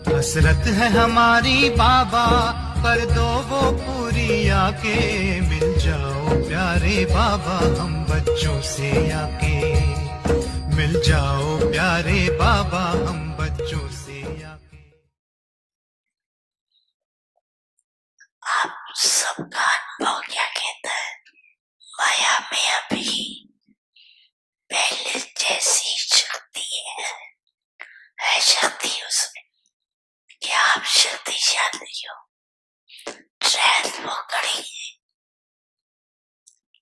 हसरत है हमारी बाबा, कर दो वो पूरी आके। मिल जाओ प्यारे बाबा हम बच्चों से आके। मिल जाओ प्यारे बाबा हम बच्चों से आके। आप सबका अनुभव क्या कहता है? माया में अभी पहले जैसी शक्ति है शक्ति उसमें। क्या आप शक्तिशाली हो? शायद वो कड़ी है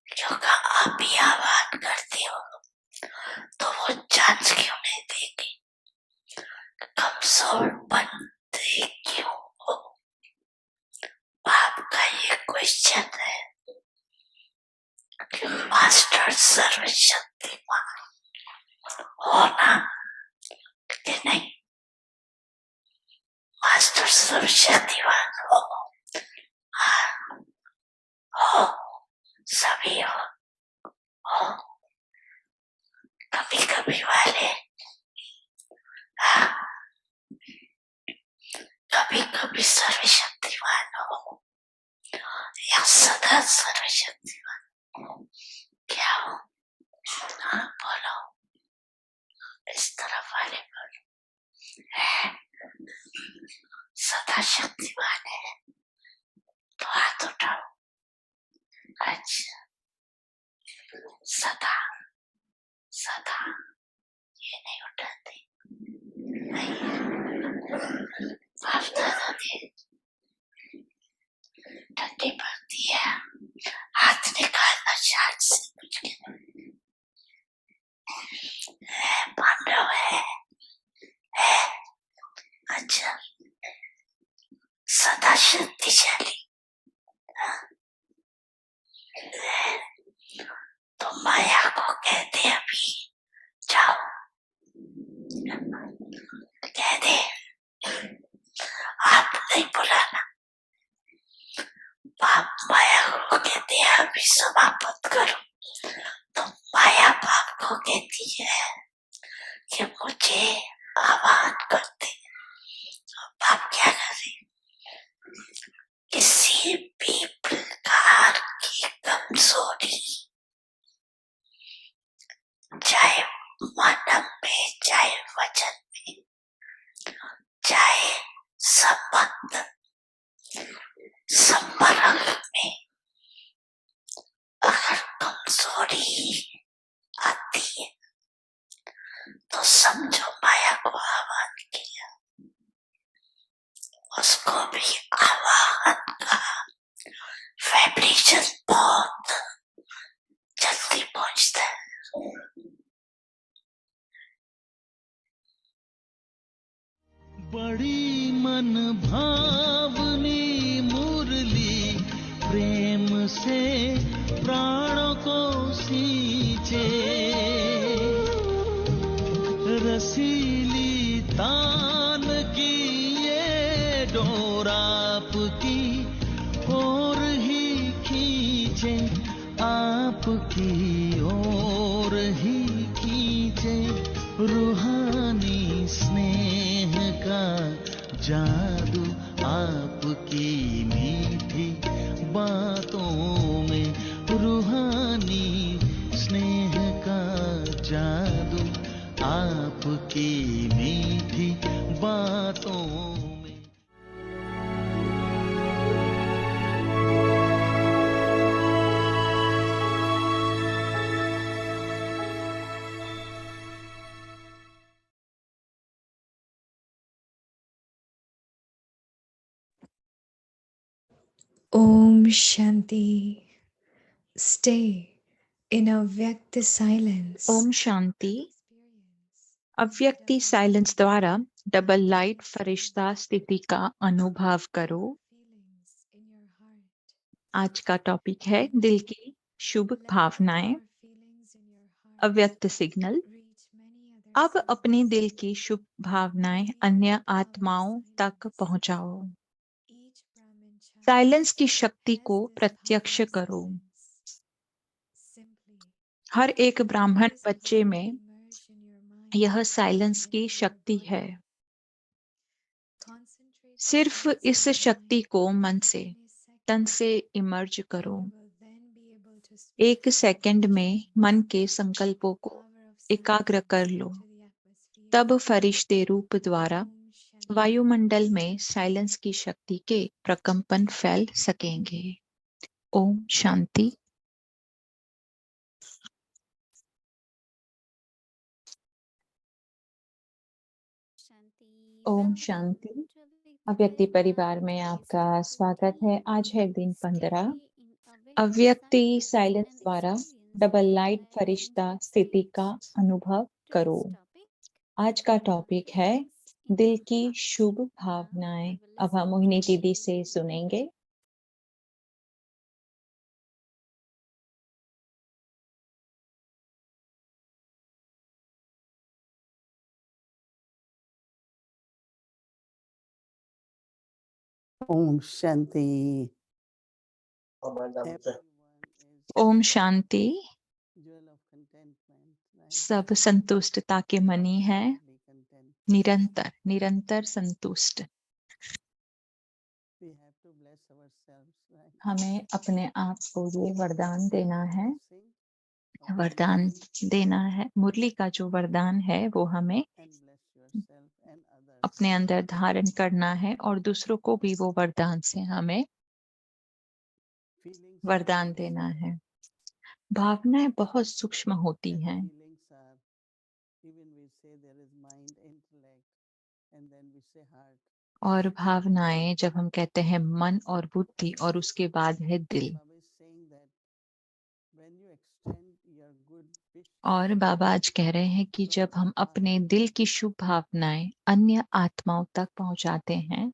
क्योंकि आप भी आह्वान करते हो, तो वो चांस क्यों नहीं देगी? कमजोर बनते क्यों हो? आपका ये क्वेश्चन है। मास्टर सर्वशक्तिमान होना कि नहीं? मास्टर सर्वशक्तिमान हो सभी हो कभी कभी वाले, कभी कभी सर्वशक्तिमान हो या सदा सर्वशक्तिमान हो। क्या हो? हाँ बोलो, इस तरफ वाले बोलो। सदा शक्तिमान है तो हाथ उठाओ। अच्छा, सदा सदा ये नहीं उठाते, माफ दादा दे ठंडी पड़ती है, हाथ निकालना शायद से मुश्किल है। पांडव है। अच्छा, सदा शक्तिशाली तो माया को कहते अभी जाओ, कह दे आप नहीं बुलाना। बाप माया को कहते हैं अभी समाप्त करो, तो माया बाप को कहती है कि मुझे आह्वान करते। बाप क्या करे? किसी भी प्रकार की कमजोरी, चाहे मन में, चाहे वचन में, चाहे संबंध संपर्क में, अगर कमजोरी आती है तो समझो माया को आह्वान किया, उसको भी आह्वान का वाइब्रेशन बहुत जल्दी पहुंचता है। बड़ी मन भावनी मुरली प्रेम से प्राणों को सींचे, रसीली तान की ये डोर आपकी ओर ही खींचे, आपकी ओर ही खींचे। रूहानी स्नेह का जादू आपकी मीठी बातों में, रूहानी स्नेह का जादू आपकी मीठी बातों में। Om Shanti. Stay in avyakta silence. Om Shanti. अव्यक्ति साइलेंस द्वारा डबल लाइट फरिश्ता स्थिति का अनुभव करो। आज का टॉपिक है दिल की शुभ भावनाएं। अव्यक्त सिग्नल अब अपने दिल की शुभ भावनाएं अन्य आत्माओं तक पहुंचाओ। साइलेंस की शक्ति को प्रत्यक्ष करो। हर एक ब्राह्मण बच्चे में यह साइलेंस की शक्ति है। सिर्फ इस शक्ति को मन से, तन से इमर्ज करो। 1 सेकंड में मन के संकल्पों को एकाग्र कर लो। तब फरिश्ते रूप द्वारा वायुमंडल में साइलेंस की शक्ति के प्रकंपन फैल सकेंगे। ओम शांति। ओम शांति। अव्यक्ति परिवार में आपका स्वागत है। आज है दिन 15। अव्यक्ति साइलेंस द्वारा डबल लाइट फरिश्ता स्थिति का अनुभव करो। आज का टॉपिक है दिल की शुभ भावनाएं। अब हम मोहिनी दीदी से सुनेंगे। ओम शांति। ओम शांति। सब संतुष्टता के मनी है, निरंतर निरंतर संतुष्ट। हमें अपने आप को ये वरदान देना है, वरदान देना है। मुरली का जो वरदान है वो हमें अपने अंदर धारण करना है और दूसरों को भी वो वरदान से हमें वरदान देना है। भावनाएं बहुत सूक्ष्म होती हैं और भावनाएं जब हम कहते हैं मन और बुद्धि और उसके बाद है दिल। और बाबा आज कह रहे हैं कि जब हम अपने दिल की शुभ भावनाएं अन्य आत्माओं तक पहुंचाते हैं,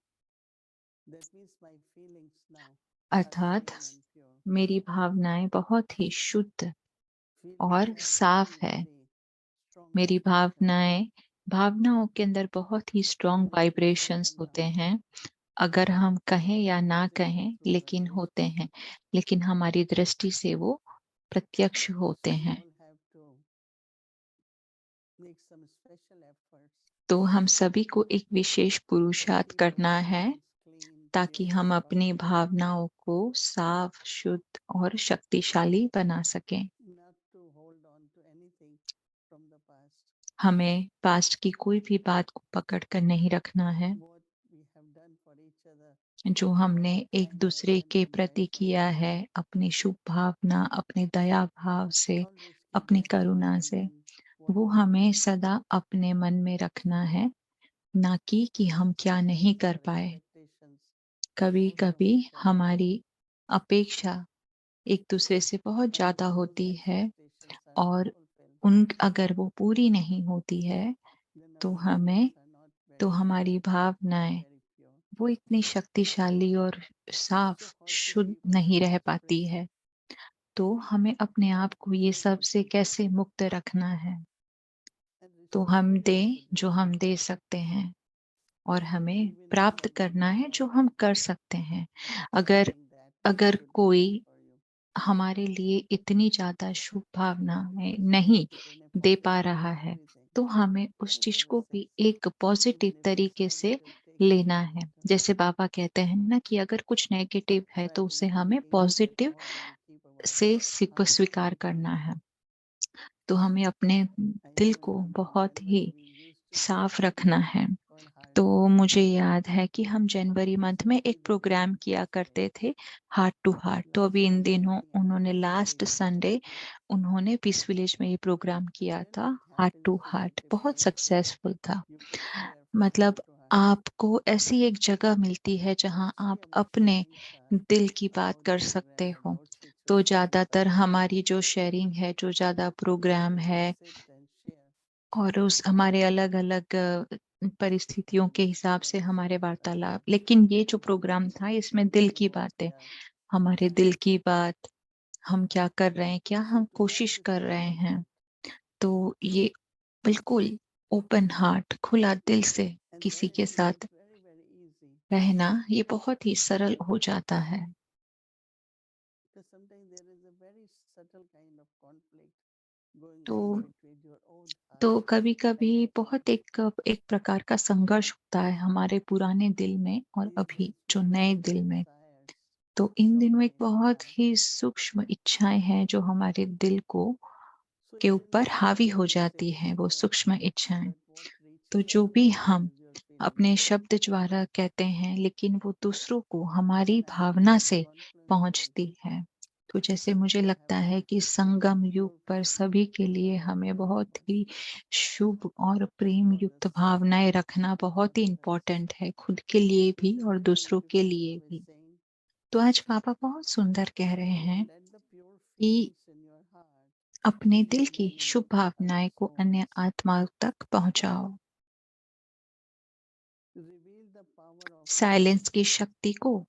अर्थात मेरी भावनाएं बहुत ही शुद्ध और साफ है। मेरी भावनाओं के अंदर बहुत ही स्ट्रॉन्ग वाइब्रेशंस होते हैं। अगर हम कहें या ना कहें, लेकिन होते हैं, लेकिन हमारी दृष्टि से वो प्रत्यक्ष होते हैं। तो हम सभी को एक विशेष पुरुषार्थ करना है ताकि हम अपनी भावनाओं को साफ, शुद्ध और शक्तिशाली बना सकें। हमें पास्ट की कोई भी बात को पकड़ कर नहीं रखना है। जो हमने एक दूसरे के प्रति किया है, अपनी शुभ भावना, अपने दया भाव से, अपनी करुणा से, वो हमें सदा अपने मन में रखना है, ना कि हम क्या नहीं कर पाए। कभी कभी हमारी अपेक्षा एक दूसरे से बहुत ज्यादा होती है और अगर वो पूरी नहीं होती है तो हमारी भावनाएं वो इतनी शक्तिशाली और साफ शुद्ध नहीं रह पाती है। तो हमें अपने आप को ये सब से कैसे मुक्त रखना है? तो हम दें जो हम दे सकते हैं और हमें प्राप्त करना है जो हम कर सकते हैं। अगर कोई हमारे लिए इतनी ज्यादा शुभ भावनाएं नहीं दे पा रहा है तो हमें उस चीज को भी एक पॉजिटिव तरीके से लेना है। जैसे बाबा कहते हैं ना कि अगर कुछ नेगेटिव है तो उसे हमें पॉजिटिव से स्वीकार करना है। तो हमें अपने दिल को बहुत ही साफ रखना है। तो मुझे याद है कि हम जनवरी मंथ में एक प्रोग्राम किया करते थे, हार्ट टू हार्ट। तो अभी इन दिनों उन्होंने लास्ट संडे उन्होंने पीस विलेज में ये प्रोग्राम किया था, हार्ट टू हार्ट। बहुत सक्सेसफुल था। मतलब आपको ऐसी एक जगह मिलती है जहां आप अपने दिल की बात कर सकते हो। तो ज्यादातर हमारी जो शेयरिंग है, जो ज्यादा प्रोग्राम है और उस हमारे अलग अलग परिस्थितियों के हिसाब से हमारे वार्तालाप, लेकिन ये जो प्रोग्राम था इसमें दिल की बातें, हमारे दिल की बात, हम क्या कर रहे हैं, क्या हम कोशिश कर रहे हैं। तो ये बिल्कुल ओपन हार्ट, खुला दिल से And किसी then के it साथ becomes very, very easy रहना ये बहुत ही सरल हो जाता है। because sometimes there is a very subtle kind of conflict going तो on between your own तो heart कभी-कभी and that बहुत एक प्रकार का संघर्ष होता है हमारे पुराने दिल में और these अभी days we जो have नए so दिल many में। desires तो इन दिनों एक dominating our बहुत heart. ही सूक्ष्म इच्छाएँ हैं जो हमारे दिल को So के even ऊपर now हावी when हो you say जाती हैं, the वो words, सूक्ष्म इच्छाएँ। that what तो reaches जो out भी to you हम is your अपने feelings. शब्द द्वारा कहते हैं, लेकिन वो दूसरों को हमारी And as we Bhavna are से confluencing पहुँचती है। तो जैसे and मुझे we are लगता having है this कि संगम युग पर fulfillment सभी के in लिए our हमें heart बहुत members ही शुभ और प्रेम for the युक्त sake भावनाएँ रखना of बहुत ही others. इम्पोर्टेंट है, खुद के लिए So भी this और morning दूसरों के today लिए Baba is भी। saying तो आज पापा बहुत सुंदर कह रहे हैं let the pure कि feelings in your heart अपने दिल reveal the की शुभ meaning of other भावनाएँ को अन्य souls. आत्माओं तक पहुँचाओ। Reveal the power of silence की silence. शक्ति को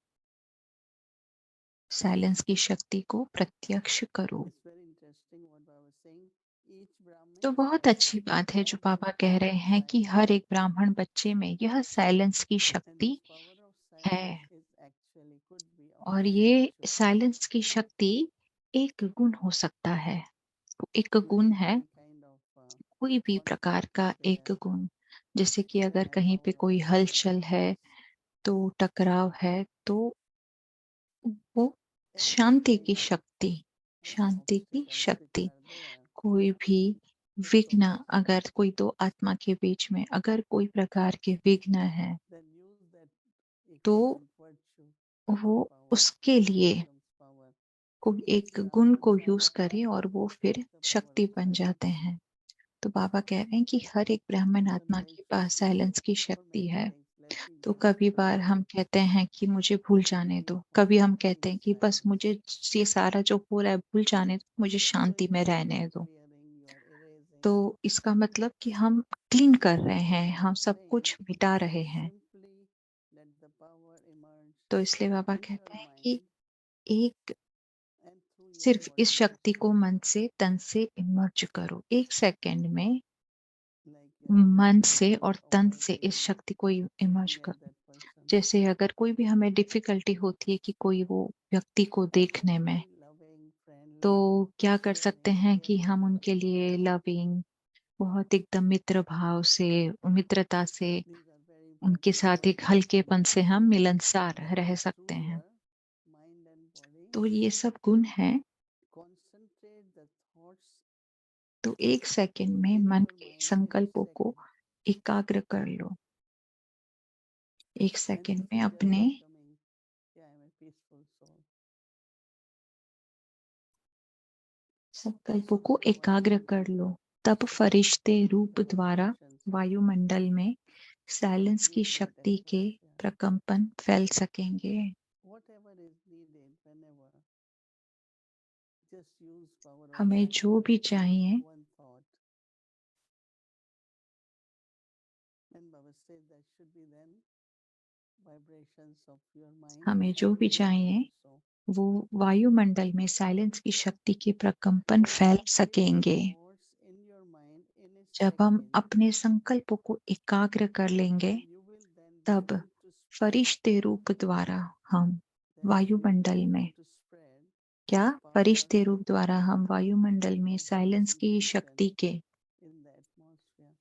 प्रत्यक्ष करो। It's very interesting what Baba is saying. Each Brahmin तो बहुत has अच्छी बात है जो that पापा कह power रहे of हैं कि हर silence. एक ब्राह्मण बच्चे में यह साइलेंस की And शक्ति this power of है silence is actually could be और also ये virtue. साइलेंस की शक्ति एक गुण हो सकता है। तो एक Like गुण है any kind of कोई भी प्रकार conflict is का there, एक गुण। जैसे कि then अगर that कहीं पे power कोई of हलचल silence है, is तो टकराव है, तो वो any kind of शांति की obstacles which शक्ति, are there. कोई भी So विघ्न, अगर कोई 2 आत्मा के बीच में अगर कोई प्रकार के विघ्न है, then use that तो equivalent virtue वो becomes power. उसके लिए Becomes power. कोई एक गुण Example को यूज़ sadhana करे और वो फिर is the power शक्ति of बन जाते silence. हैं। तो बाबा कह रहे हैं कि हर एक ब्राह्मण आत्मा Sometimes के पास साइलेंस की for शक्ति many है। things, let me तो just कभी बार forget हम it. कहते हैं कि मुझे भूल जाने Let me दो, कभी हम concentrate कहते in हैं कि बस silence. मुझे ये सारा जो हो रहा है भूल जाने दो, मुझे So शांति in में that you रहने are दो। clearing, you are erasing. तो इसका मतलब कि हम क्लीन कर रहे So हैं, Baba हम is सब saying, कुछ मिटा रहे हैं। simply let the power emerge तो इसलिए बाबा in your कहते हैं कि mind एक and through your सिर्फ इस body, शक्ति को मन से, तन से इमर्ज करो। 1 सेकंड में like you are मन placing से your और तन से इस awareness शक्ति को इमर्ज near करो। that person. जैसे अगर कोई भी हमें डिफ़िकल्टी होती है कि कोई वो व्यक्ति को And just देखने में, be loving, तो friendly, क्या कर सकते sharing, हैं कि caring हम with उनके that लिए person. लविंग, बहुत एकदम मित्र भाव से, मित्रता से, These are very उनके important साथ एक qualities. हल्केपन से हम मिलनसार And रह through सकते हैं। your mind and body, तो ये सब गुण हैं। concentrate the thoughts तो 1 सेकंड में in मन your के mind in a संकल्पों को second. एकाग्र कर लो। 1 And सेकंड this में is just अपने becoming, yeah, I'm a peaceful soul. संकल्पों को एकाग्र कर लो। तब फरिश्ते रूप The द्वारा vibrations of वायुमंडल में साइलेंस की clean that शक्ति के atmosphere. प्रकंपन फैल सकेंगे। Whatever is needed, whenever, just use power of हमें जो silence. भी चाहिए, One thought. And Baba said that should be then vibrations of your mind हमें जो and भी body चाहिए, also. वो वायुमंडल में साइलेंस की शक्ति के प्रकंपन फैल Concentrate the सकेंगे। thoughts in your mind in a जब हम second, अपने संकल्पों को एकाग्र कर लेंगे, and you will then be तब able to spread. फरिश्ते रूप द्वारा हम Then you will be वायुमंडल able में, to spread क्या the power फरिश्ते रूप द्वारा हम वायुमंडल में of साइलेंस की concentration शक्ति के in the atmosphere.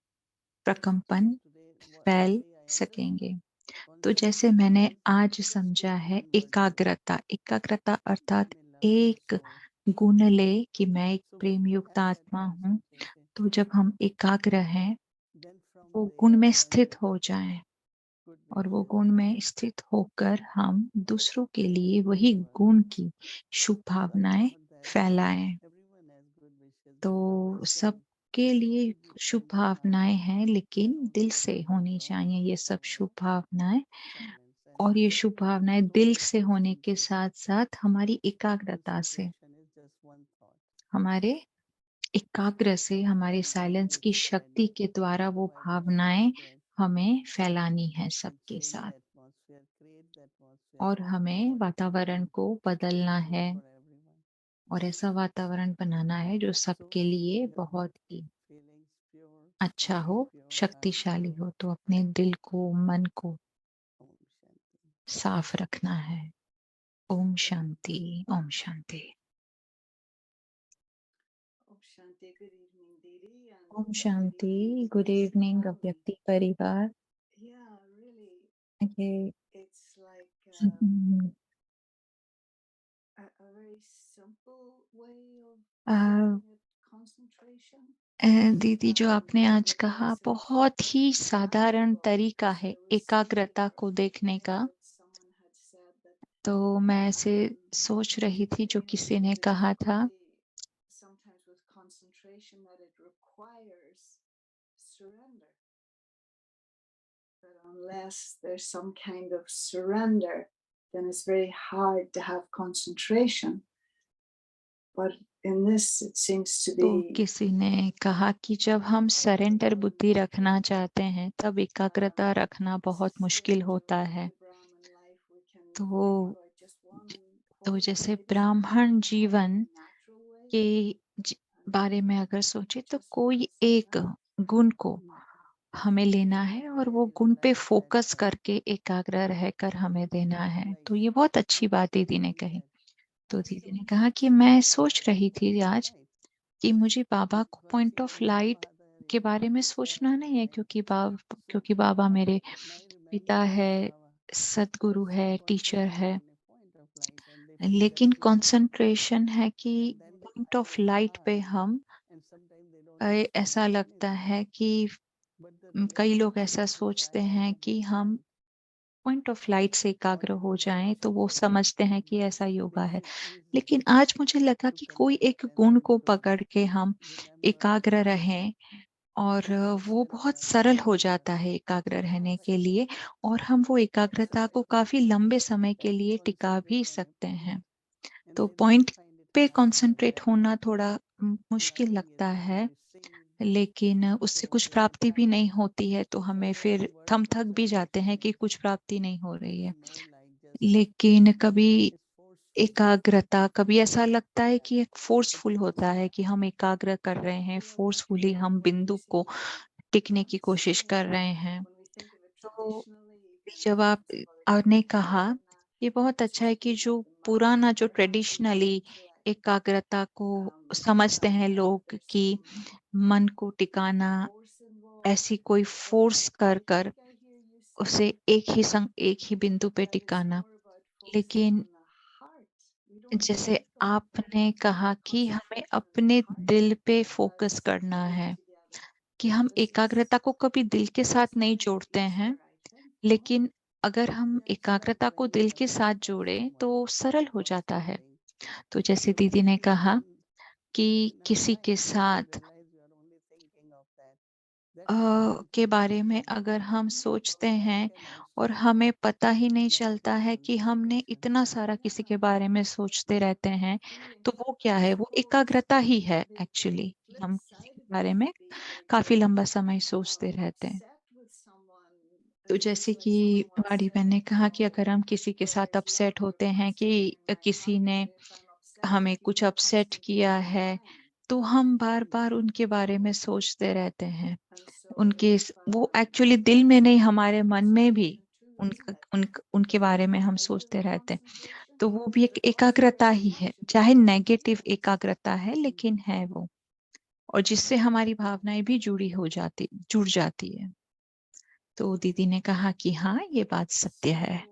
प्रकंपन So today, फैल only I understood. सकेंगे। तो जैसे Concentration मैंने means आज just समझा take है one virtue. एकाग्रता अर्थात I'm a loving एक soul. गुण ले कि मैं एक So when प्रेम we युक्त have that आत्मा हूँ। concentrated, तो जब हम एकाग्र हैं, then from वो गुण there में then स्थित हो जाएं good और वो wishes गुण में स्थित होकर हम दूसरों के लिए वही everyone. गुण की शुभ So I भावनाएं thought that फैलाएं। everyone has good wishes, तो but Baba is saying सबके लिए should be Shubh from the heart. भावनाएं हैं, लेकिन Then दिल only you से can होनी develop चाहिए ये the सब power शुभ of भावनाएं। silence. और And ये शुभ भावनाएं so दिल it's से very होने के simple. साथ-साथ हमारी एकाग्रता से, Concentration is just one thought. हमारे एकाग्र से, हमारे And you साइलेंस will की spread शक्ति के द्वारा the वो vibration, भावनाएं spread हमें फैलानी है and सबके change साथ। the atmosphere, create the atmosphere और हमें what वातावरण को बदलना good है for everyone. और ऐसा वातावरण बनाना है जो So सबके लिए your बहुत ही feelings pure, अच्छा हो, शक्तिशाली हो, तो अपने दिल को, मन को Om Shanti. साफ रखना है। Om Shanti, Om Shanti. Om Shanti. Good evening, Didi, and Om good Shanti, evening, good Express evening family. अव्यक्ति परिवार। Yeah, really, ये it's like a very simple way of a, looking at concentration. दीदी जो आपने आज But कहा there's such बहुत ही value साधारण of it. तरीका So है I was thinking एकाग्रता को of देखने का। what someone had said that तो मैं ऐसे um, सोच रही थी जो you know किसी ने that it's कहा था only sometimes with concentration that it requires surrender. But unless there's some kind of surrender, then it's very hard to have concentration. But in this, it seems to तो be किसी ने कहा कि जब हम surrender बुद्धि रखना चाहते हैं तब एकाग्रता रखना बहुत मुश्किल होता है। तो तो जैसे ब्राह्मण जीवन के बारे में अगर सोचे तो कोई एक गुण को हमें लेना है और वो गुण पे फोकस करके एकाग्र रहकर हमें देना है। तो ये बहुत अच्छी बात दीदी ने कही। तो दीदी ने कहा कि मैं सोच रही थी आज कि मुझे बाबा को पॉइंट ऑफ लाइट के बारे में सोचना नहीं है, क्योंकि बाबा मेरे पिता है, सदगुरु है, टीचर है। लेकिन कंसंट्रेशन है कि पॉइंट ऑफ लाइट पे हम ऐसा लगता है कि कई लोग ऐसा सोचते हैं कि हम पॉइंट ऑफ लाइट से एकाग्र हो जाएं तो वो समझते हैं कि ऐसा योगा है। लेकिन आज मुझे लगा कि कोई एक गुण को पकड़ के हम एकाग्र रहें और वो बहुत सरल हो जाता है एकाग्र रहने के लिए, और हम वो एकाग्रता को काफी लंबे समय के लिए टिका भी सकते हैं। तो पॉइंट पे कंसंट्रेट होना थोड़ा मुश्किल लगता है, लेकिन उससे कुछ प्राप्ति भी नहीं होती है तो हमें फिर थम थक भी जाते हैं कि कुछ प्राप्ति नहीं हो रही है। लेकिन कभी एकाग्रता, कभी ऐसा लगता है कि एक फोर्सफुल होता है कि हम एकाग्र कर रहे हैं, फोर्सफुली हम बिंदु को टिकने की कोशिश कर रहे हैं। तो जब आपने कहा, ये बहुत अच्छा है कि जो पुराना जो ट्रेडिशनली एकाग्रता को समझते हैं लोग कि मन को टिकाना ऐसी कोई फोर्स कर उसे एक ही बिंदु पे टिकाना। लेकिन जैसे आपने कहा कि हमें अपने दिल पे फोकस करना है, कि हम एकाग्रता को कभी दिल के साथ नहीं जोड़ते हैं, लेकिन अगर हम एकाग्रता को दिल के साथ जोड़ें तो सरल हो जाता है। तो जैसे दीदी ने कहा कि किसी के साथ के बारे में अगर हम सोचते हैं और हमें पता ही नहीं चलता है कि हमने इतना सारा किसी के बारे में सोचते रहते हैं, तो वो क्या है? वो एकाग्रता ही है एक्चुअली। हम किसी के बारे में काफी लंबा समय सोचते रहते हैं। तो जैसे कि हमारी बहन ने कहा कि अगर हम किसी के साथ अपसेट होते हैं कि किसी ने हमें कुछ अपसेट किया है, तो हम बार बार उनके बारे में सोचते रहते हैं। वो एक्चुअली दिल में नहीं, हमारे मन में भी उनके बारे में हम सोचते रहते हैं। तो वो भी एक एकाग्रता ही है, चाहे नेगेटिव एकाग्रता है लेकिन है वो, और जिससे हमारी भावनाएं भी जुड़ जाती है। तो दीदी ने कहा कि हाँ, ये बात सत्य है।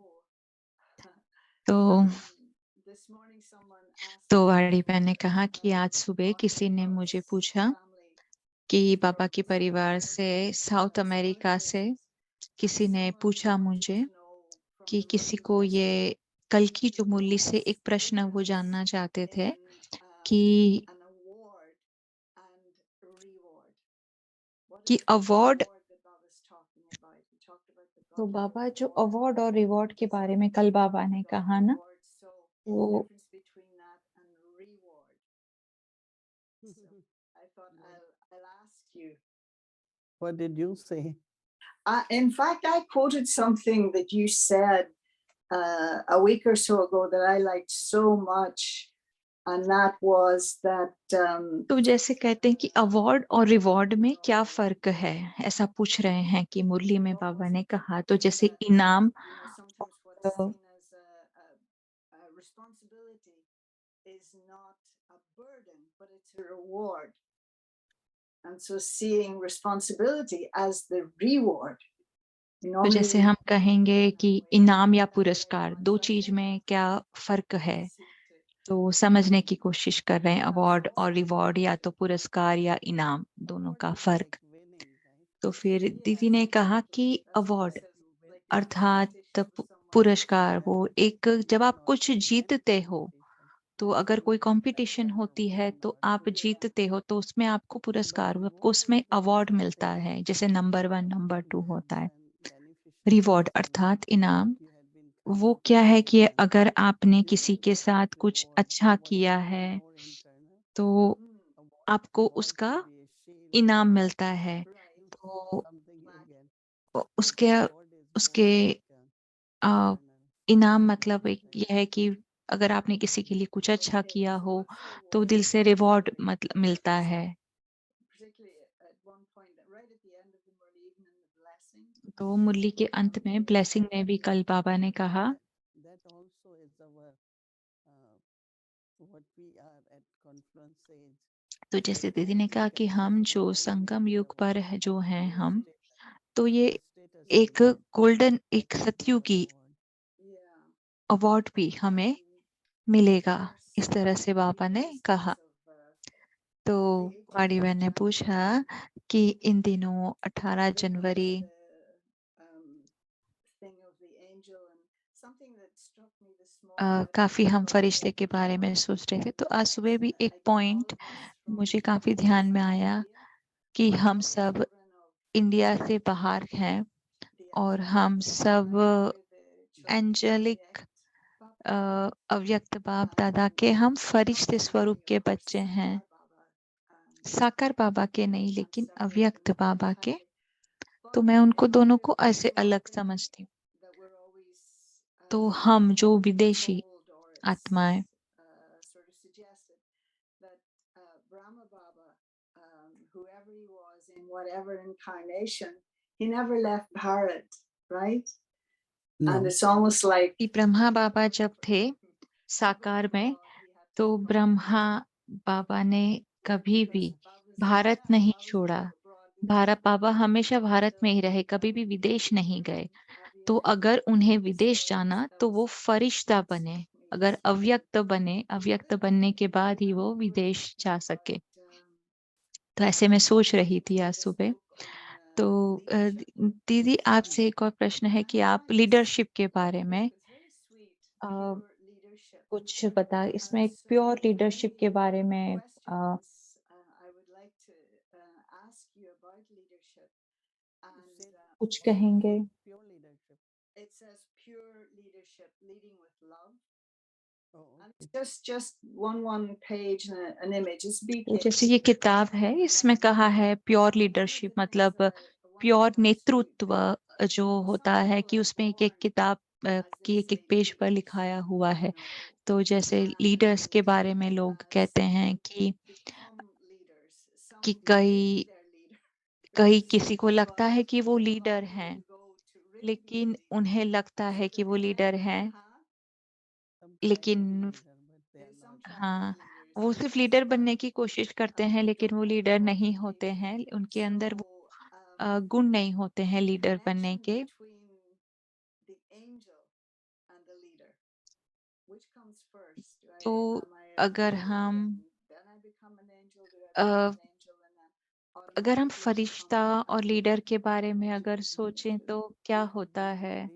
तो वाड़ी बहन ने कहा कि आज सुबह किसी ने मुझे पूछा कि बाबा के परिवार से साउथ अमेरिका से किसी ने पूछा मुझे कि किसी को ये कल की जो मुरली से एक प्रश्न वो जानना चाहते थे कि अवार्ड, तो बाबा जो अवार्ड और रिवॉर्ड के बारे में कल बाबा ने कहा ना, वो What did you say? In fact, I quoted something that you said a week or so ago that I liked so much. and that was that तो जैसे कहते हैं कि अवार्ड और रिवॉर्ड में क्या फ़र्क है? ऐसा पूछ रहे हैं कि मुरली में बाबा ने कहा तो जैसे इनाम sometimes what's और seen as a responsibility is not a burden, but it's a reward. And so seeing responsibility as the reward. तो जैसे हम कहेंगे कि इनाम या पुरस्कार 2 चीज़ में क्या फ़र्क है? तो समझने की कोशिश कर रहे हैं अवार्ड और रिवॉर्ड या तो पुरस्कार या इनाम दोनों का फ़र्क। तो फिर दीदी ने कहा कि अवार्ड अर्थात पुरस्कार वो एक जब आप कुछ जीतते हो, तो अगर कोई कॉम्पिटिशन होती है तो आप जीतते हो तो उसमें आपको पुरस्कार आपको उसमें अवार्ड मिलता है, जैसे नंबर 1, नंबर 2 होता है। रिवॉर्ड अर्थात इनाम वो क्या है कि अगर आपने किसी के साथ कुछ अच्छा किया है, तो आपको उसका इनाम मिलता है। तो उसके उसके अ, इनाम मतलब एक ये है कि अगर आपने किसी के लिए कुछ अच्छा किया हो, तो दिल से रिवॉर्ड मिलता है। तो मुरली के अंत में ब्लेसिंग में भी कल बाबा ने कहा तो जैसे दीदी ने कहा कि हम जो संगम युग पर है जो हैं हम, तो ये एक गोल्डन एक सतयुगी अवार्ड भी हमें मिलेगा, इस तरह से बाबा ने कहा। तो वाडी बहन ने पूछा कि इन दिनों 18 जनवरी काफ़ी हम फरिश्ते के बारे में सोच रहे थे, तो आज सुबह भी एक पॉइंट मुझे काफ़ी ध्यान में आया कि हम सब इंडिया से बाहर हैं और हम सब एंजेलिक अव्यक्त बाप दादा के हम फरिश्ते स्वरूप के बच्चे हैं। साकार बाबा के नहीं लेकिन अव्यक्त बाबा के। तो मैं उनको दोनों को ऐसे अलग समझती हूँ। तो हम जो विदेशी आत्माएं whoever he was in whatever incarnation, he never left Bharat, right? And it's almost like कि ब्रह्मा बाबा जब थे साकार में, तो ब्रह्मा बाबा ने कभी भी भारत नहीं छोड़ा। भारत बाबा हमेशा भारत में ही रहे, कभी भी विदेश नहीं गए। तो अगर उन्हें विदेश जाना तो वो फरिश्ता बने, अगर अव्यक्त बने, अव्यक्त बनने के बाद ही वो विदेश जा सके। तो ऐसे मैं सोच रही थी आज सुबह। तो दीदी आपसे एक और प्रश्न है कि आप लीडरशिप के बारे में कुछ बता इसमें एक प्योर लीडरशिप के बारे में कुछ कहेंगे? It says pure leadership, leading with love. And it's just one page and an image. It's तो BK. जैसे ये किताब है, इसमें कहा है प्योर लीडरशिप मतलब प्योर नेतृत्व जो होता है कि उसमें एक-एक किताब की एक-एक पेज पर लिखाया हुआ है। तो जैसे लीडर्स के बारे में लोग कहते हैं कि कई कई किसी को लगता है कि वो लीडर हैं, लेकिन उन्हें लगता है कि वो लीडर हैं, लेकिन हाँ, वो सिर्फ लीडर बनने की कोशिश करते हैं, लेकिन वो लीडर नहीं होते हैं। उनके अंदर वो गुण नहीं होते हैं लीडर बनने के। तो अगर हम अ, अगर हम फरिश्ता और लीडर के बारे में अगर सोचें तो क्या होता है?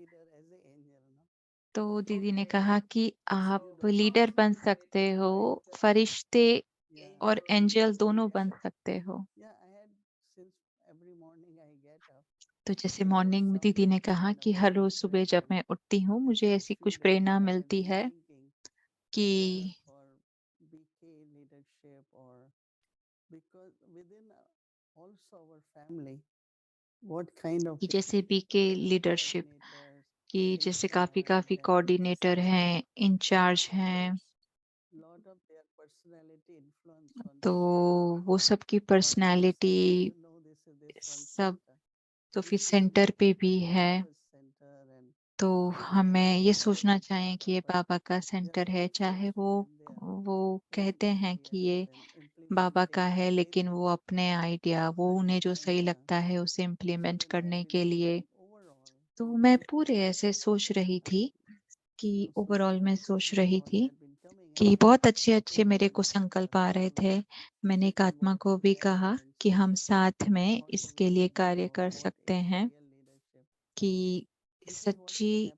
तो दीदी ने कहा कि आप लीडर बन सकते हो, फरिश्ते और एंजल दोनों बन सकते हो। तो जैसे मॉर्निंग में दीदी ने कहा कि हर रोज सुबह जब मैं उठती हूँ, मुझे ऐसी कुछ प्रेरणा मिलती है कि कि जैसे बीके लीडरशिप कि जैसे काफ़ी कोऑर्डिनेटर हैं, इंचार्ज हैं। तो वो सबकी पर्सनैलिटी सब तो फिर सेंटर पे भी है। तो हमें ये सोचना चाहिए कि ये बाबा का सेंटर है, चाहे वो कहते हैं कि ये बाबा का है, लेकिन वो अपने आइडिया, वो उन्हें जो सही लगता है उसे इम्प्लीमेंट करने के लिए। तो मैं पूरे ऐसे सोच रही थी कि ओवरऑल मैं सोच रही थी कि बहुत अच्छे-अच्छे मेरे को संकल्प आ रहे थे। मैंने एक आत्मा को भी कहा कि हम साथ में इसके लिए कार्य कर सकते हैं कि सच्ची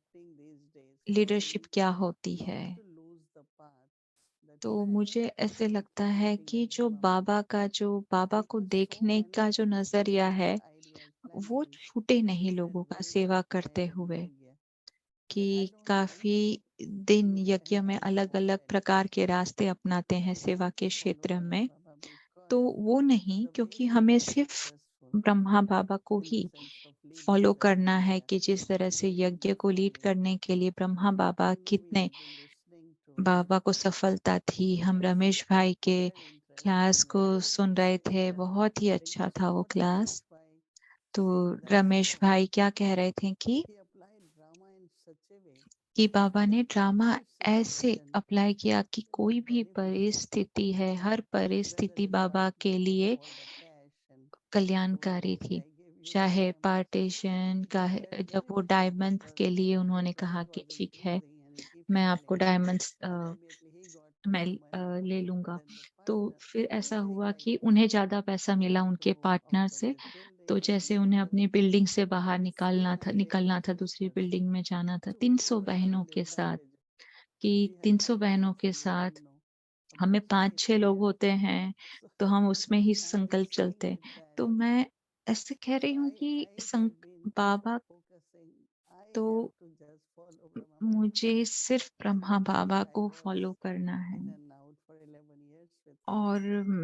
लीडरशिप क्या होती है। तो मुझे ऐसे लगता है कि जो बाबा को देखने का जो नज़रिया है, वो छूटे नहीं लोगों का सेवा करते हुए। कि काफ़ी दिन यज्ञ में अलग-अलग प्रकार के रास्ते अपनाते हैं सेवा के क्षेत्र में। तो वो नहीं, क्योंकि हमें सिर्फ़ ब्रह्मा बाबा को ही फ़ॉलो करना है कि जिस तरह से यज्ञ को लीड करने के लिए ब्रह्मा बाबा कितने बाबा को सफलता थी। हम रमेश भाई के क्लास को सुन रहे थे, बहुत ही अच्छा था वो क्लास। तो रमेश भाई क्या कह रहे थे कि बाबा ने ड्रामा ऐसे अप्लाई किया कि कोई भी परिस्थिति है, हर परिस्थिति बाबा के लिए कल्याणकारी थी। चाहे पार्टीशन का है, जब वो डायमंड्स के लिए उन्होंने कहा कि ठीक है, मैं आपको डायमंड्स मैं ले लूँगा। तो फिर ऐसा हुआ कि उन्हें ज़्यादा पैसा मिला उनके पार्टनर से, तो जैसे उन्हें अपनी बिल्डिंग से बाहर निकलना था, दूसरी बिल्डिंग में जाना था, 300 बहनों के साथ, कि 300 बहनों के साथ हमें 5-6 लोग होते हैं, तो हम उसमें ही संकल्प चलते हैं। तो मैं ऐसे कह रही हूँ कि बाबा तो मुझे सिर्फ़ ब्रह्मा बाबा को फ़ॉलो करना है। और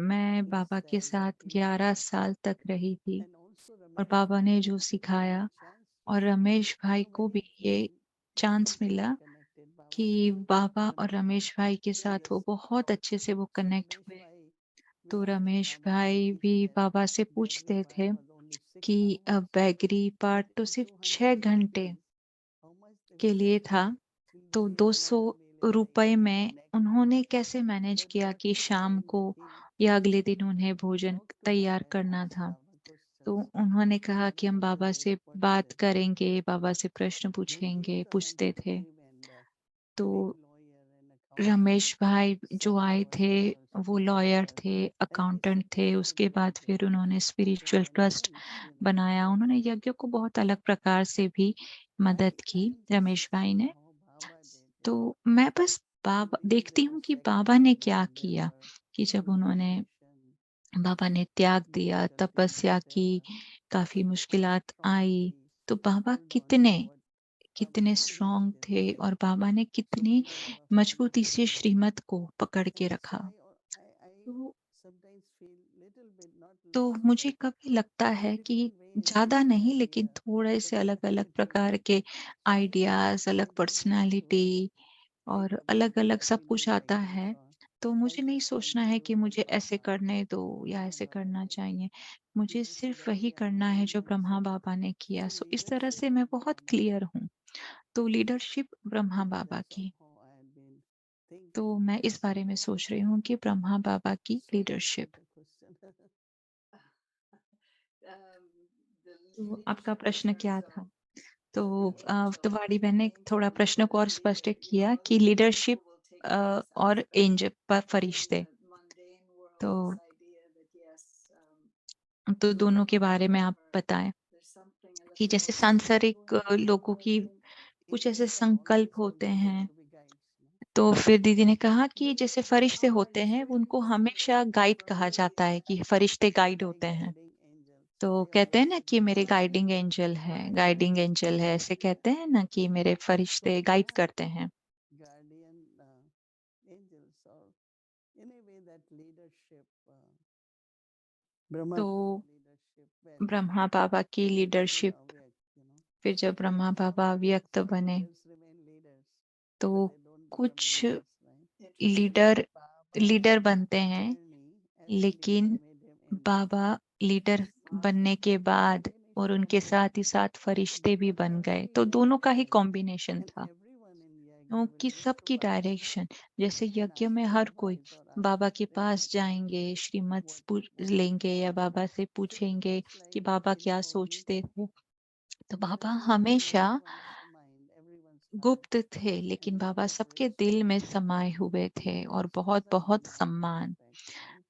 मैं बाबा के साथ 11 साल तक रही थी और बाबा ने जो सिखाया, और रमेश भाई को भी ये चांस मिला कि बाबा और रमेश भाई के साथ वो बहुत अच्छे से वो कनेक्ट हुए। तो रमेश भाई भी बाबा से पूछते थे कि बैगरी पार्ट तो सिर्फ़ 6 घंटे के लिए था, तो 200 रुपए में उन्होंने कैसे मैनेज किया कि शाम को या अगले दिन उन्हें भोजन तैयार करना था। तो उन्होंने कहा कि हम बाबा से बात करेंगे, बाबा से प्रश्न पूछते थे। तो रमेश भाई जो आए थे, वो लॉयर थे, अकाउंटेंट थे, उसके बाद फिर उन्होंने स्पिरिचुअल ट्रस्ट बनाया। उन्होंने यज्ञ को बहुत अलग प्रकार से भी मदद की, रमेश भाई ने। तो मैं बस बाबा देखती हूँ कि बाबा ने क्या किया, कि जब बाबा ने त्याग दिया, तपस्या की, काफ़ी मुश्किलात आई, तो बाबा कितने स्ट्रॉन्ग थे और बाबा ने कितनी मजबूती से श्रीमत को पकड़ के रखा। तो मुझे कभी लगता है कि ज़्यादा नहीं, लेकिन थोड़े से अलग-अलग प्रकार के आइडियाज़, अलग पर्सनैलिटी और अलग-अलग सब कुछ आता है। तो मुझे नहीं सोचना है कि मुझे ऐसे करने दो या ऐसे करना चाहिए। मुझे सिर्फ़ वही करना है जो ब्रह्मा बाबा ने किया। सो इस तरह से मैं बहुत क्लियर हूँ। तो लीडरशिप ब्रह्मा बाबा की। तो मैं इस बारे में सोच रही हूँ कि ब्रह्मा बाबा की लीडरशिप। Um, the तो आपका leadership in प्रश्न क्या terms of था? तो spiritual तो वाणी बहन ने थोड़ा angel प्रश्न को और स्पष्ट leadership, you किया know, कि leadership leadership will take place और outside एंजल पर in फरिश्ते। the mundane world. तो This idea that yes, दोनों के बारे में आप whatever, बताएँ there's something a कि little जैसे more spiritual. सांसारिक लोगों की कुछ ऐसे संकल्प होते हैं। तो फिर दीदी ने कहा कि जैसे फरिश्ते होते हैं, उनको हमेशा गाइड कहा जाता है कि फरिश्ते गाइड होते हैं। तो कहते हैं ना कि मेरे गाइडिंग एंजल है, ऐसे कहते हैं ना कि मेरे फरिश्ते गाइड करते हैं। तो ब्रह्मा बाबा की लीडरशिप, फिर जब ब्रह्मा बाबा व्यक्त बने, तो कुछ Interesting. लीडर लीडर बनते हैं, लेकिन बाबा लीडर बनने के बाद और उनके साथ ही साथ फरिश्ते भी बन गए, तो दोनों का ही कॉम्बिनेशन था। कि सबकी डायरेक्शन, जैसे यज्ञ में हर कोई बाबा के पास जाएंगे, श्रीमत लेंगे या बाबा से पूछेंगे कि बाबा क्या सोचते थे। तो बाबा हमेशा गुप्त थे, लेकिन बाबा सबके दिल में समाये हुए थे और बहुत बहुत सम्मान।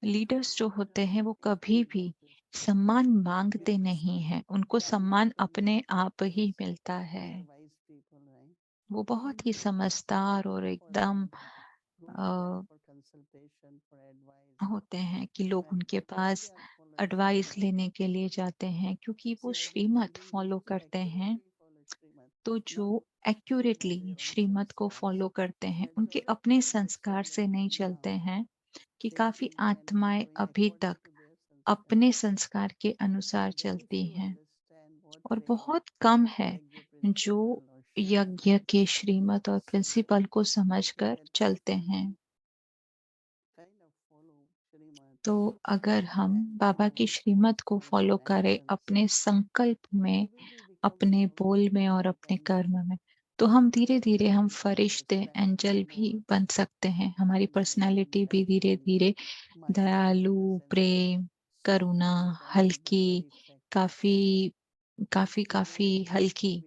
लीडर्स जो होते हैं वो कभी भी सम्मान मांगते नहीं हैं, उनको सम्मान अपने आप ही मिलता है। वो बहुत ही समझदार और एकदम होते हैं कि लोग उनके पास एडवाइस लेने के लिए जाते हैं, क्योंकि वो श्रीमत फॉलो करते हैं। तो जो एक्यूरेटली श्रीमत को फॉलो करते हैं, उनके अपने संस्कार से नहीं चलते हैं, कि काफी आत्माएं अभी तक अपने संस्कार के अनुसार चलती हैं, और बहुत कम है जो यज्ञ के श्रीमत और प्रिंसिपल को समझकर चलते हैं। तो अगर हम बाबा की श्रीमत को फॉलो करें अपने संकल्प में, अपने बोल में और अपने कर्म में, तो हम धीरे-धीरे हम फरिश्ते, एंजल भी बन सकते हैं। हमारी पर्सनैलिटी भी धीरे-धीरे दयालु, प्रेम, करुणा, हल्की, काफ़ी काफ़ी हल्की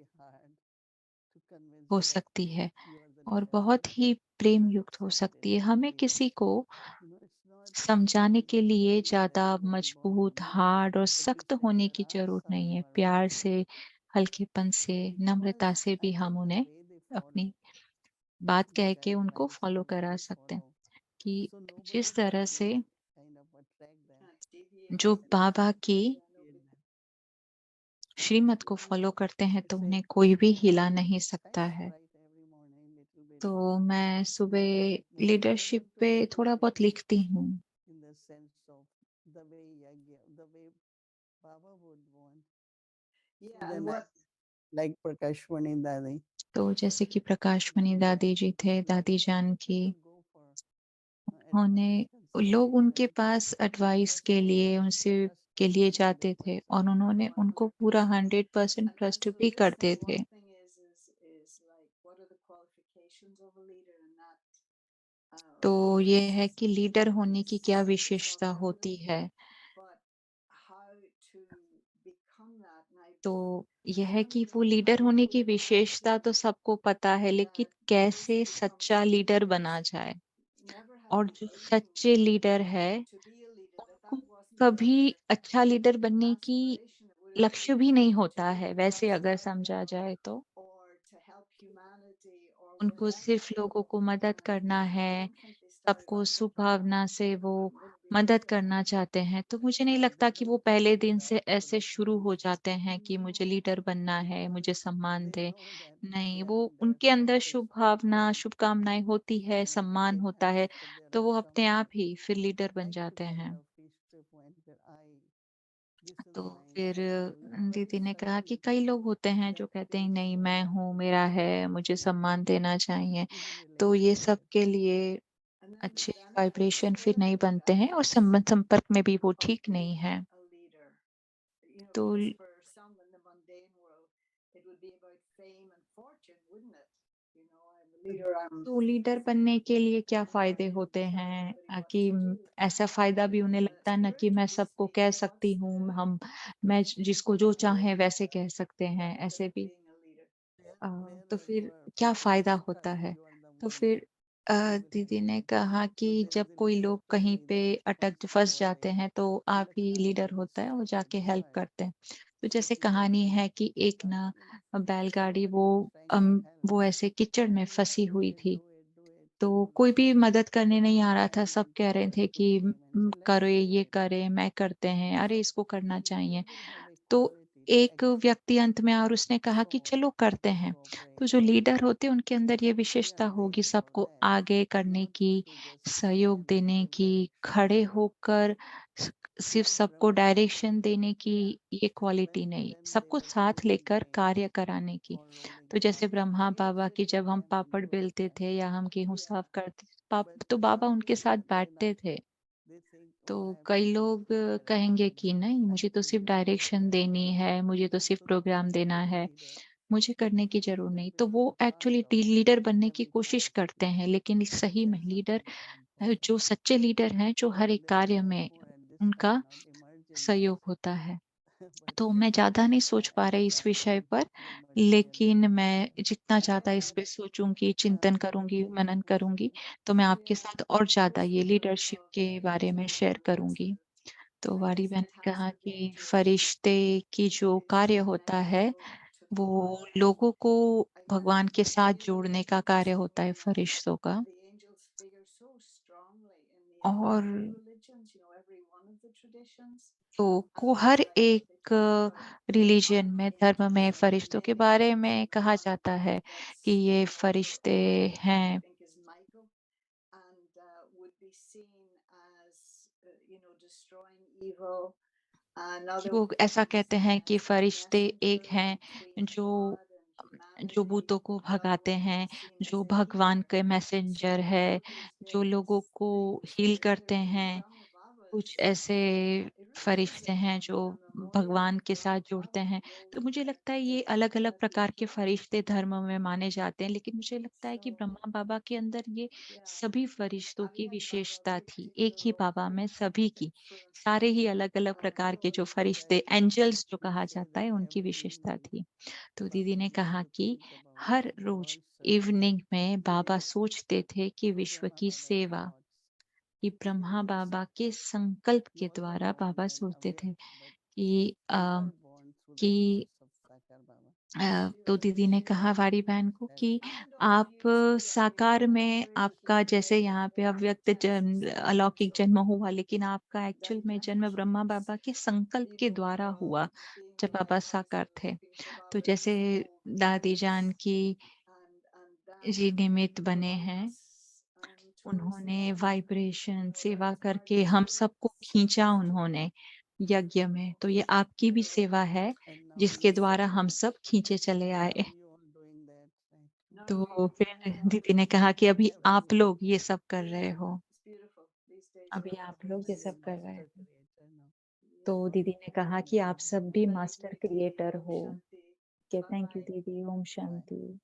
हो सकती है और बहुत ही प्रेम युक्त हो सकती है। हमें किसी को समझाने के लिए ज़्यादा मजबूत, हार्ड और सख्त होने की ज़रूरत नहीं है। प्यार से, हल्केपन से, नम्रता से भी हम उन्हें अपनी बात कह के उनको फ़ॉलो करा सकते हैं। कि जिस तरह से Can't deviate जो from that. बाबा की Yeah, nobody. श्रीमत को फ़ॉलो करते हैं, तो उन्हें कोई भी हिला नहीं सकता है। तो मैं सुबह लीडरशिप पे थोड़ा बहुत लिखती हूँ। Yeah, and what तो जैसे कि प्रकाश मणि दादी जी थे, दादी जान की, उन्हें लोग उनके पास एडवाइस के लिए उनसे के लिए जाते थे और उन्होंने उनको पूरा 100% and ट्रस्ट so भी listen, करते थे। one thing is like what are the qualifications of a leader and that तो ये is है कि लीडर होने की क्या is विशेषता of होती everything, है। but how to become that. And तो यह I है don't कि वो think लीडर I होने would की विशेषता imagine तो सबको पता है, लेकिन that कैसे most of सच्चा the लीडर बना leaders जाए। never had और the जो aim सच्चे लीडर है, to be a leader, that उनको wasn't कभी their अच्छा लीडर बनने की aspiration. It would have लक्ष्य been भी नहीं to होता be है, the वैसे boss अगर man समझा जाए तो। or to help humanity or उनको whatever. सिर्फ लोगों को मदद करना I है, don't think they started सबको out thinking, सुभावना से वो I'm going to be a मदद leader. करना चाहते हैं। तो मुझे नहीं लगता कि वो पहले दिन से ऐसे शुरू हो जाते हैं कि मुझे लीडर बनना है, मुझे सम्मान दें। नहीं, वो उनके अंदर शुभ भावना, शुभकामनाएँ होती है, सम्मान होता है, तो वो अपने आप ही फिर लीडर बन जाते हैं। तो फिर दीदी ने कहा कि कई लोग होते हैं जो कहते हैं नहीं मैं हूँ, मेरा है, मुझे सम्मान देना चाहिए। तो ये सब के लिए And then the अच्छे benefits वाइब्रेशन फिर for नहीं बनते हैं और others संबंध संपर्क में भी वो of ठीक नहीं being है। a leader. तो Because for some in the mundane world, it would be about fame and fortune, wouldn't it? I'm a leader, I'm तो लीडर बनने के लिए क्या I फ़ायदे can होते tell हैं, everybody what कि to do. ऐसा फ़ायदा भी उन्हें But लगता है ना कि मैं spiritually सबको कह speaking, सकती what's हूँ, मैं जिसको जो चाहे वैसे कह सकते हैं, benefit ऐसे of भी। being a leader? अ, तो फिर क्या फ़ायदा होता है? तो फिर दीदी ने कहा कि जब कोई लोग कहीं पे अटक फँस जाते हैं, तो आप ही लीडर होता है, वो जाके हेल्प करते हैं। तो जैसे कहानी है कि एक ना बैलगाड़ी वो ऐसे कीचड़ में फँसी हुई थी। तो कोई भी मदद करने नहीं आ रहा था, सब कह रहे थे कि करो ये करें, मैं करते हैं, अरे इसको करना चाहिए। तो एक व्यक्ति अंत में आया और उसने कहा कि चलो करते हैं। तो जो लीडर होते हैं उनके अंदर ये विशेषता होगी सबको आगे करने की, सहयोग देने की, खड़े होकर स सिर्फ़ सबको डायरेक्शन देने की, ये क्वालिटी नहीं, सबको साथ लेकर कार्य कराने की। तो जैसे ब्रह्मा बाबा की जब हम पापड़ बेलते थे या हम गेहूँ साफ करते तो बाबा उनके साथ बैठते थे। तो कई लोग कहेंगे कि नहीं, मुझे तो सिर्फ़ डायरेक्शन देनी है, मुझे तो सिर्फ़ प्रोग्राम देना है, मुझे करने की ज़रूर नहीं। तो वो एक्चुअली टी लीडर बनने की कोशिश करते हैं, लेकिन सही में लीडर जो सच्चे लीडर हैं, जो हर एक कार्य में उनका सहयोग होता है। तो मैं ज़्यादा नहीं सोच पा रही इस विषय पर, लेकिन मैं जितना ज़्यादा इस पे सोचूँगी, चिंतन करूँगी, मनन करूँगी, तो मैं आपके साथ और ज़्यादा ये लीडरशिप के बारे में शेयर करूँगी। तो वाणी बहन ने कहा कि फरिश्ते की जो कार्य होता है, वो लोगों को भगवान के साथ जोड़ने का कार्य होता है फरिश्तों का। the angels figure so strongly in और all the religions, every one of the traditions. तो को And हर they एक talk about रिलिजन में, धर्म में angels फरिश्तों के living बारे in में कहा जाता है कि that's ये फरिश्ते I हैं, think is Michael, and would be seen as destroying evil. कि Another वो would ऐसा be कहते seen हैं कि as the फरिश्ते एक messenger हैं between जो God and जो humanity. भूतों को Another भगाते would be हैं, seen as जो a भगवान healer. के मैसेंजर So है, all these जो लोगों various को things. So हील in करते the हैं। Brahma कुछ Babas, ऐसे it really is फरिश्ते हैं जो a memorial भगवान of के साथ Brahma जुड़ते Baba, हैं। तो really, मुझे लगता है the ये अलग-अलग Baba प्रकार के Vishnu. फरिश्ते धर्म में माने जाते हैं, लेकिन मुझे लगता है कि So ब्रह्मा बाबा के अंदर ये yeah, सभी फरिश्तों की Aryan Baba विशेषता थी, took एक the he role Baba of में सभी की। सारे influencing ही अलग-अलग प्रकार के जो फरिश्ते एंजल्स जो कहा जाता है, उनकी विशेषता थी। तो दीदी ने कहा कि हर रोज़ इवनिंग में बाबा सोचते थे कि विश्व की सेवा, कि ब्रह्मा बाबा के संकल्प के द्वारा बाबा सोचते थे कि कि तो दीदी ने कहा वाणी बहन को कि and over आप here too. I mean, साकार I'm में very आपका lucky जैसे that यहाँ पे the अव्यक्त जन्म access is अलौकिक so जन्म हुआ, easy. लेकिन आपका एक्चुअल That में जन्म ब्रह्मा grandparents, बाबा के संकल्प के द्वारा हुआ, being जब in the बाबा house साकार and थे। looking for तो Baba जैसे so दादी nice, जानकी and then जी निमित्त बने allowing हैं, us towards the उन्होंने end, वाइब्रेशन सेवा as करके हम Margaret सबको says खींचा to उन्होंने यज्ञ में। तो ये आपकी भी सेवा है, जिसके द्वारा हम सब खींचे चले आए। now तो you फिर are दीदी ने doing कहा that. कि अभी आप लोग ये सब कर रहे Yeah, हो, it's beautiful. These days अभी are आप लोग ये सब कर रहे amazing. हो। तो Yeah. दीदी ने कहा कि आप सब भी Very master good, Didi. Creator Om हो। Shanti. के Bye थैंक यू bye. दीदी, ओम शांति।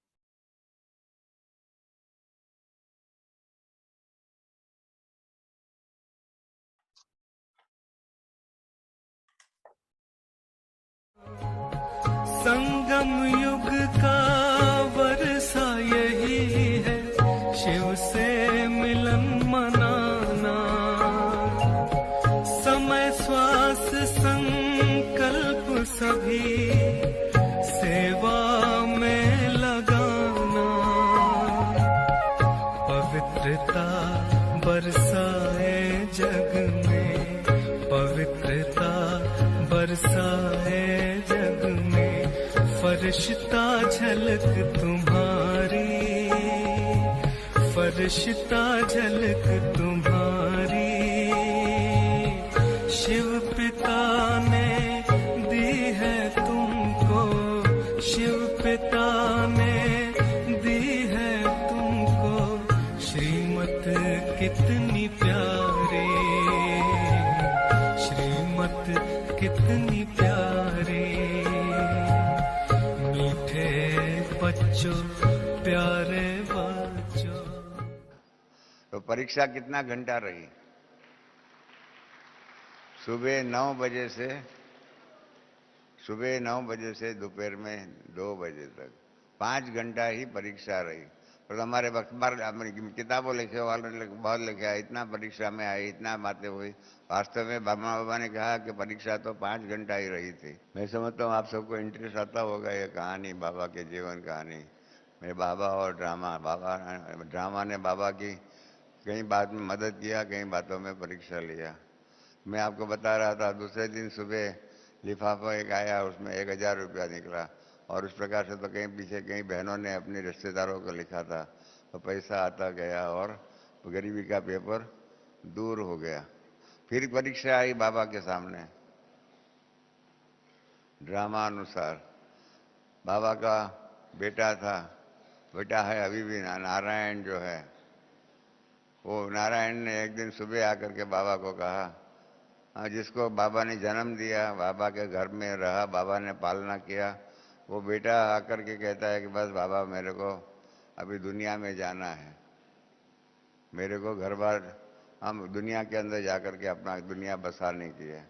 संगम युग का वर्षा यही है, शिव से मिलन मनाना। समय श्वास संकल्प सभी सेवा में लगाना। पवित्रता बरसाए जग में, पवित्रता बरसाए जग में। फरिश्ता झलक तुम्हारी, फरिश्ता झलक तुम्हारी। शिव पिता ने दी है तुमको, शिव पिता ने दी है तुमको श्रीमत कितनी प्यारी, श्रीमत कितनी प्यारी। मीठे बच्चों, प्यारे बच्चों। तो परीक्षा कितना घंटा रही? सुबह 9 बजे से, सुबह 9 बजे से दोपहर में 2 बजे तक 5 घंटा ही परीक्षा रही। और हमारे अखबार किताबों लिखे वालों ने बहुत लिखा, इतना परीक्षा में आई, इतना बातें हुई। वास्तव में ब्रह्मा बाबा ने कहा कि परीक्षा तो 5 घंटा ही रही थी। मैं समझता हूँ आप सबको इंटरेस्ट आता होगा ये कहानी, बाबा के जीवन कहानी। मेरे बाबा और ड्रामा, बाबा ड्रामा ने बाबा की कई बात में मदद किया, कई बातों में परीक्षा लिया। मैं आपको बता रहा था, दूसरे दिन सुबह लिफाफा एक आया, उसमें 1000 रुपया निकला। और उस प्रकार से तो कहीं पीछे कई बहनों ने अपने रिश्तेदारों को लिखा था, तो पैसा आता गया और गरीबी का पेपर दूर हो गया। फिर परीक्षा आई बाबा के सामने, ड्रामा अनुसार। बाबा का बेटा था, बेटा है अभी भी, नारायण जो है, वो नारायण ने एक दिन सुबह आकर के बाबा को कहा, हाँ, जिसको बाबा ने जन्म दिया, बाबा के घर में रहा, बाबा ने पालना किया, वो बेटा आकर के कहता है कि बस बाबा मेरे को अभी दुनिया में जाना है, मेरे को घर बार हम दुनिया के अंदर जाकर के अपना दुनिया बसाने की है।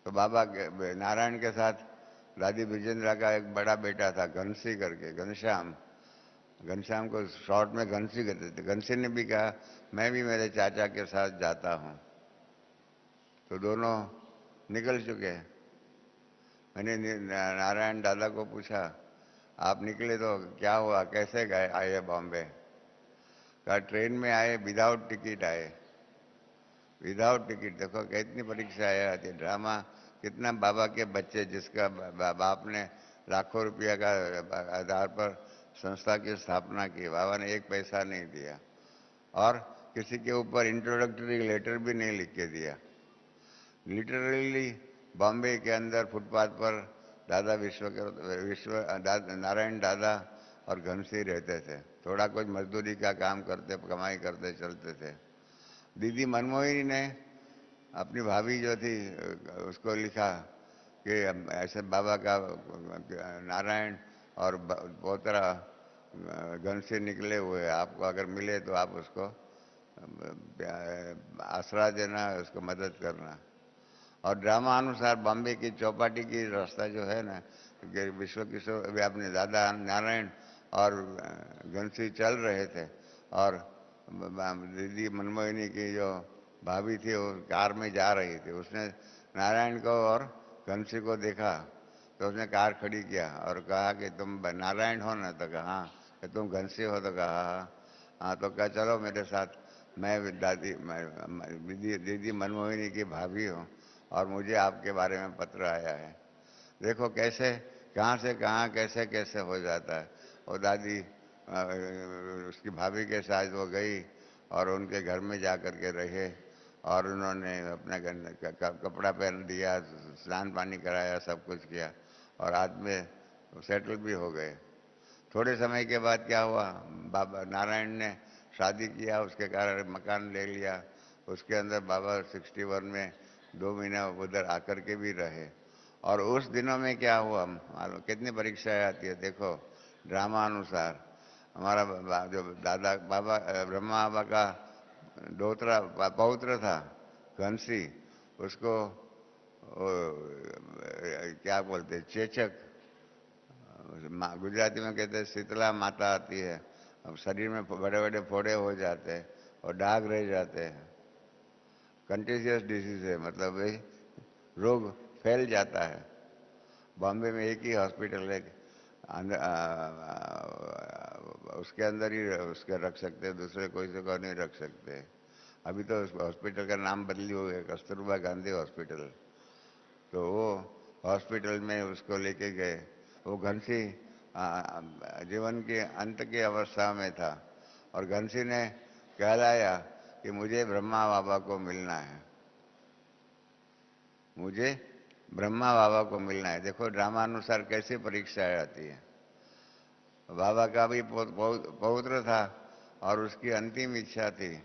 तो बाबा नारायण के साथ दादी विजेंद्रा का एक बड़ा बेटा था घनसी करके, घनश्याम, घनश्याम को शॉर्ट में घनसी कहते थे। घनसी ने भी कहा मैं भी मेरे चाचा के साथ जाता हूँ। तो दोनों निकल चुके हैं। मैंने नारायण दादा को पूछा, आप निकले तो क्या हुआ, कैसे गए आए बॉम्बे? कहा ट्रेन में आए, विदाउट टिकट आए, विदाउट टिकट। देखो कितनी परीक्षाएं आती है। ड्रामा कितना, बाबा के बच्चे जिसका बाप ने लाखों रुपया का आधार पर संस्था की स्थापना की, बाबा ने एक पैसा नहीं दिया और किसी के ऊपर इंट्रोडक्टरी लेटर भी नहीं लिख के दिया। लिटरली बॉम्बे के अंदर फुटपाथ पर दादा नारायण दादा और घनसी रहते थे। थोड़ा कुछ मजदूरी का काम करते, कमाई करते चलते थे। दीदी मनमोहिनी ने अपनी भाभी जो थी उसको लिखा कि ऐसे बाबा का नारायण और पोतरा घनसी निकले हुए, आपको अगर मिले तो आप उसको आसरा देना, उसको मदद करना। और ड्रामा अनुसार बॉम्बे की चौपाटी की रास्ता जो है ना, विश्व किशोर अपने दादा नारायण और घनसी चल रहे थे और दीदी मनमोहिनी की जो भाभी थी वो कार में जा रही थी। उसने नारायण को और घनसी को देखा तो उसने कार खड़ी किया और कहा कि तुम नारायण हो ना? तो कहा हाँ। कि तुम घनसी हो? तो कहा हाँ। हाँ तो कहा चलो मेरे साथ, मैं दीदी मनमोहिनी की भाभी हूँ और मुझे आपके बारे में पत्र आया है। देखो कैसे, कहाँ से कहाँ कैसे कैसे हो जाता है। और दादी उसकी भाभी के साथ वो गई और उनके घर में जा कर के रहे और उन्होंने अपना कपड़ा पहन दिया, स्नान पानी कराया, सब कुछ किया और आज में सेटल भी हो गए। थोड़े समय के बाद क्या हुआ, बाबा नारायण ने शादी किया, उसके कारण मकान ले लिया। उसके अंदर बाबा 61 में 2 महीना उधर आकर के भी रहे। और उस दिनों में क्या हुआ, मालूम कितनी परीक्षाएं आती है। देखो ड्रामा अनुसार हमारा जो दादा बाबा ब्रह्मा बाबा का दोतरा पौत्र था घनसी, उसको क्या बोलते चेचक, गुजराती में कहते हैं शीतला माता आती है। अब शरीर में बड़े बड़े फोड़े हो जाते हैं और दाग रह जाते हैं। कंटेजियस डिजीज है, मतलब वही रोग फैल जाता है। बॉम्बे में एक ही हॉस्पिटल है, उसके अंदर ही उसके रख सकते हैं, दूसरे कोई से को नहीं रख सकते। अभी तो उस हॉस्पिटल का नाम बदली हो गया, कस्तूरबा गांधी हॉस्पिटल। तो वो हॉस्पिटल में उसको लेके गए। वो घनसी जीवन के अंत की अवस्था में था और घनसी ने कहलाया कि मुझे ब्रह्मा बाबा को मिलना है, मुझे ब्रह्मा बाबा को मिलना है। देखो ड्रामा अनुसार कैसी परीक्षाएं आती है। बाबा का भी पौत्र था और उसकी अंतिम इच्छा थी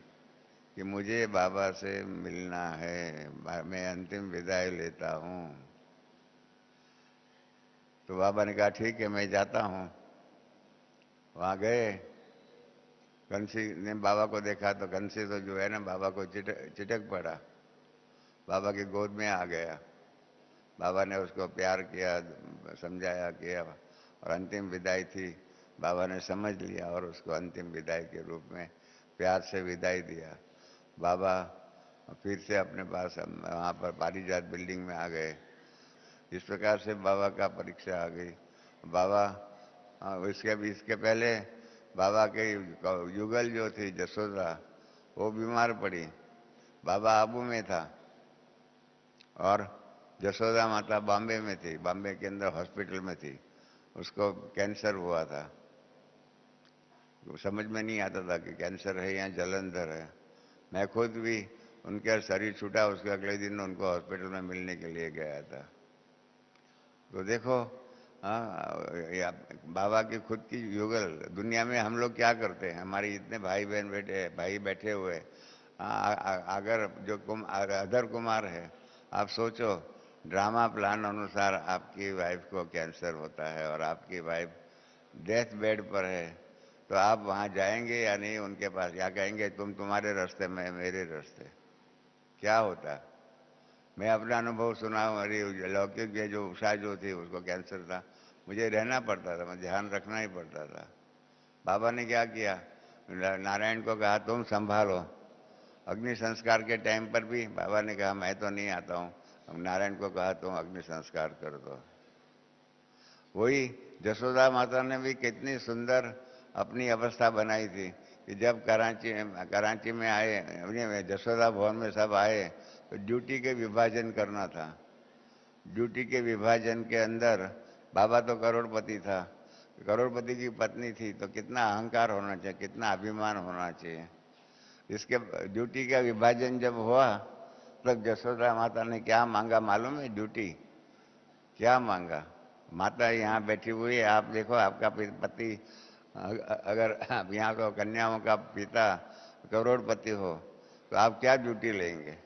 कि मुझे बाबा से मिलना है, मैं अंतिम विदाई लेता हूँ। तो बाबा ने कहा ठीक है मैं जाता हूँ। वहाँ गए, घनसी ने बाबा को देखा तो घनसी तो जो है ना बाबा को चिटक पड़ा, बाबा की गोद में आ गया। बाबा ने उसको प्यार किया, समझाया किया और अंतिम विदाई थी। बाबा ने समझ लिया और उसको अंतिम विदाई के रूप में प्यार से विदाई दिया। बाबा फिर से अपने पास वहाँ पर पारिजात बिल्डिंग में आ गए। इस प्रकार से बाबा का परीक्षा आ गई। बाबा इसके पहले बाबा के युगल जो थी जसोदा, वो बीमार पड़ी। बाबा आबू में था और जसोदा माता बॉम्बे में थी, बॉम्बे के अंदर हॉस्पिटल में थी। उसको कैंसर हुआ था। समझ में नहीं आता था कि कैंसर है या जलंधर है। मैं खुद भी उनके शरीर छूटा, उसके अगले दिन उनको हॉस्पिटल में मिलने के लिए गया था। तो देखो हाँ, बाबा की खुद की युगल दुनिया में हम लोग क्या करते हैं, हमारे इतने भाई बहन भाई बैठे हुए, अगर जो अधर कुमार है, आप सोचो ड्रामा प्लान अनुसार आपकी वाइफ को कैंसर होता है और आपकी वाइफ डेथ बेड पर है, तो आप वहाँ जाएंगे या नहीं उनके पास, या कहेंगे तुम तुम्हारे रास्ते में मेरे रास्ते? क्या होता? मैं अपना अनुभव सुना हूँ, अरे लौकिक में जो उषा जो थी उसको कैंसर था, मुझे रहना पड़ता था, मैं ध्यान रखना ही पड़ता था। बाबा ने क्या किया, नारायण को कहा तुम संभालो। अग्नि संस्कार के टाइम पर भी बाबा ने कहा मैं तो नहीं आता हूँ, नारायण को कहा तुम अग्नि संस्कार कर दो। वही जसोदा माता ने भी कितनी सुंदर अपनी अवस्था बनाई थी कि जब कराची में आए, जसोदा भवन में सब आए, तो ड्यूटी के विभाजन करना था। ड्यूटी के विभाजन के अंदर बाबा तो करोड़पति था, करोड़पति की पत्नी थी, तो कितना अहंकार होना चाहिए, कितना अभिमान होना चाहिए। इसके ड्यूटी का विभाजन जब हुआ तब जसोदा माता ने क्या मांगा मालूम है? ड्यूटी क्या मांगा? माता यहाँ बैठी हुई है, आप देखो आपका पति अगर यहाँ को कन्याओं का पिता करोड़पति हो तो आप क्या ड्यूटी लेंगे?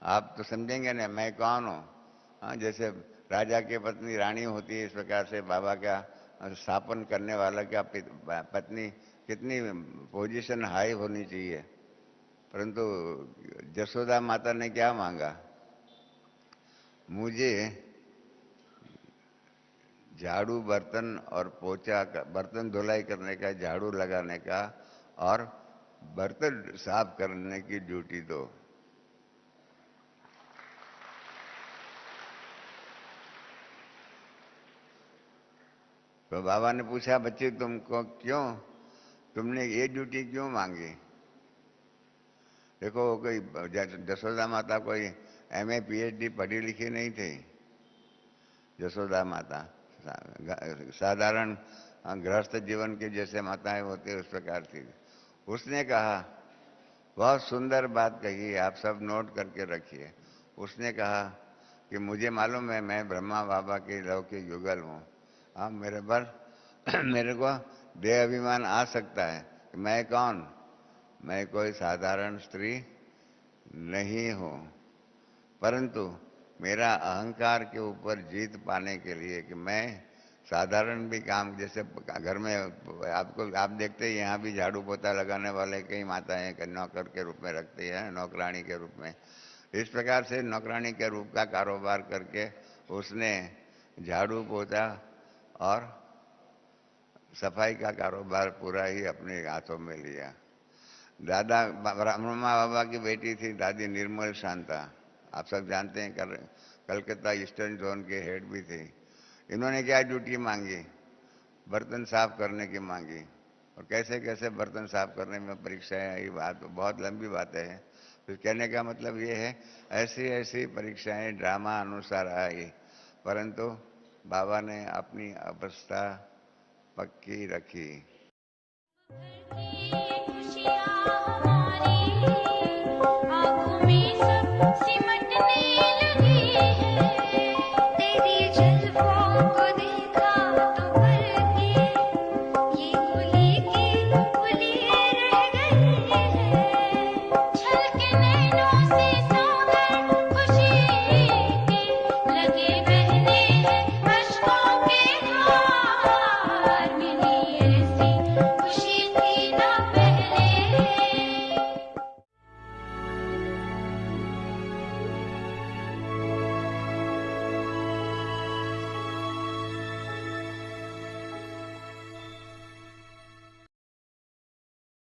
आप तो समझेंगे ना मैं कौन हूँ। हाँ, जैसे राजा की पत्नी रानी होती है, इस प्रकार से बाबा का स्थापन करने वाला का पत्नी कितनी पोजीशन हाई होनी चाहिए। परंतु जसोदा माता ने क्या मांगा? मुझे झाड़ू बर्तन और पोछा बर्तन धुलाई करने का, झाड़ू लगाने का और बर्तन साफ करने की ड्यूटी दो। तो बाबा ने पूछा बच्चे तुमको क्यों, तुमने ये ड्यूटी क्यों मांगी? देखो कोई जसोदा माता कोई MA PhD पढ़ी लिखी नहीं थी। जसोदा माता साधारण गृहस्थ जीवन के जैसे माताएं होती है उस प्रकार थी। उसने कहा, बहुत सुंदर बात कही, आप सब नोट करके रखिए। उसने कहा कि मुझे मालूम है मैं ब्रह्मा बाबा के लौकिक युगल हूँ। हाँ, मेरे पर मेरे को देह अभिमान आ सकता है कि मैं कौन, मैं कोई साधारण स्त्री नहीं हूँ, परंतु मेरा अहंकार के ऊपर जीत पाने के लिए कि मैं साधारण भी काम, जैसे घर में आप देखते हैं यहाँ भी झाड़ू पोता लगाने वाले कई माताएं नौकर के रूप में रखती हैं, नौकरानी के रूप में। इस प्रकार से नौकरानी के रूप का कारोबार करके उसने झाड़ू पोता और सफाई का कारोबार पूरा ही अपने हाथों में लिया। दादा ब्रह्मा बाबा की बेटी थी दादी निर्मल शांता, आप सब जानते हैं, कलकत्ता ईस्टर्न जोन के हेड भी थे। इन्होंने क्या ड्यूटी मांगी? बर्तन साफ करने की मांगी। और कैसे कैसे बर्तन साफ करने में परीक्षाएं आई, बात बहुत लंबी बात है। फिर कहने का मतलब ये है ऐसी ऐसी परीक्षाएं ड्रामा अनुसार आई, परंतु बाबा ने अपनी अवस्था पक्की रखी।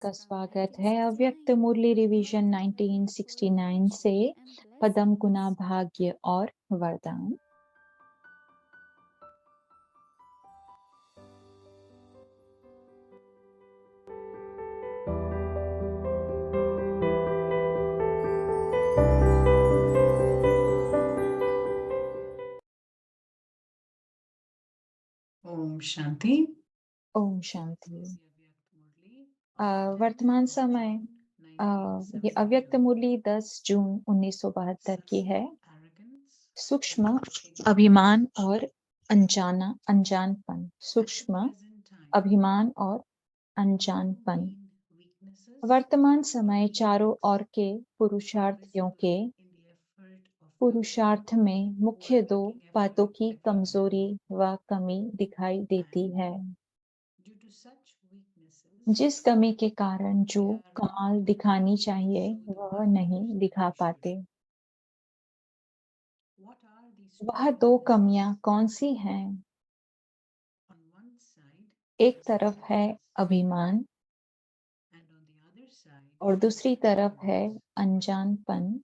का स्वागत है अव्यक्त मुरली रिवीजन 1969 से पदम गुना भाग्य और वरदान। ओम शांति। ओम शांति। वर्तमान समय ये अव्यक्त मुरली 10 जून 1972 की है। सूक्ष्म अभिमान और अनजानपन, सूक्ष्म अभिमान और अनजानपन। वर्तमान समय चारों ओर के पुरुषार्थ में मुख्य दो बातों की कमजोरी व कमी दिखाई देती है। जिस कमी के कारण जो कमाल दिखानी चाहिए वह नहीं दिखा पाते। वह दो कमियां कौन सी हैं? एक तरफ है अभिमान और दूसरी तरफ है अनजानपन।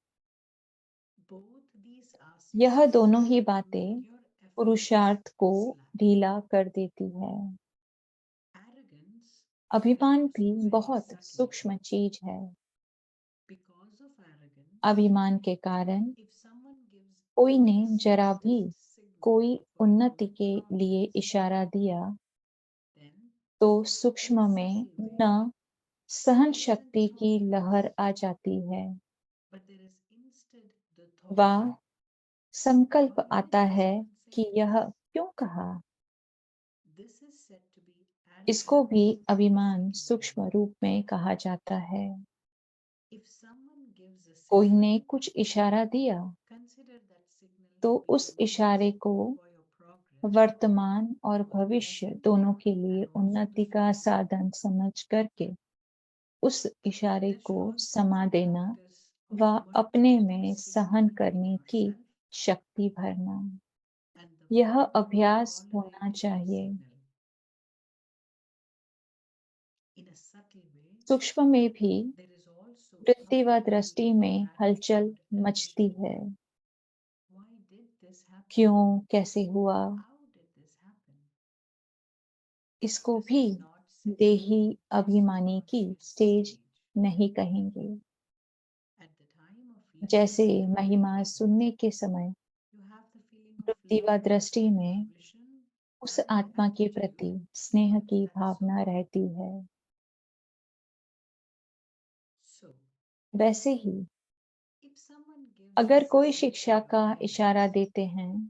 यह दोनों ही बातें पुरुषार्थ को ढीला कर देती है। अभिमान भी बहुत सूक्ष्म चीज है। अभिमान के कारण कोई ने जरा भी कोई उन्नति के लिए इशारा दिया तो सूक्ष्म में न सहन शक्ति की लहर आ जाती है व संकल्प आता है कि यह क्यों कहा। इसको भी अभिमान सूक्ष्म रूप में कहा जाता है। कोई ने कुछ इशारा दिया तो उस इशारे को वर्तमान और भविष्य दोनों के लिए उन्नति का साधन समझ करके उस इशारे को समा देना व अपने में सहन करने की शक्ति भरना, यह अभ्यास होना चाहिए। सूक्ष्म में भी वृत्ति व दृष्टि में हलचल मचती है। क्यों, कैसे हुआ, इसको भी देही अभिमानी की स्टेज नहीं कहेंगे। जैसे महिमा सुनने के समय वृत्ति व दृष्टि में उस आत्मा के प्रति स्नेह की भावना रहती है, वैसे ही अगर कोई शिक्षा का इशारा देते हैं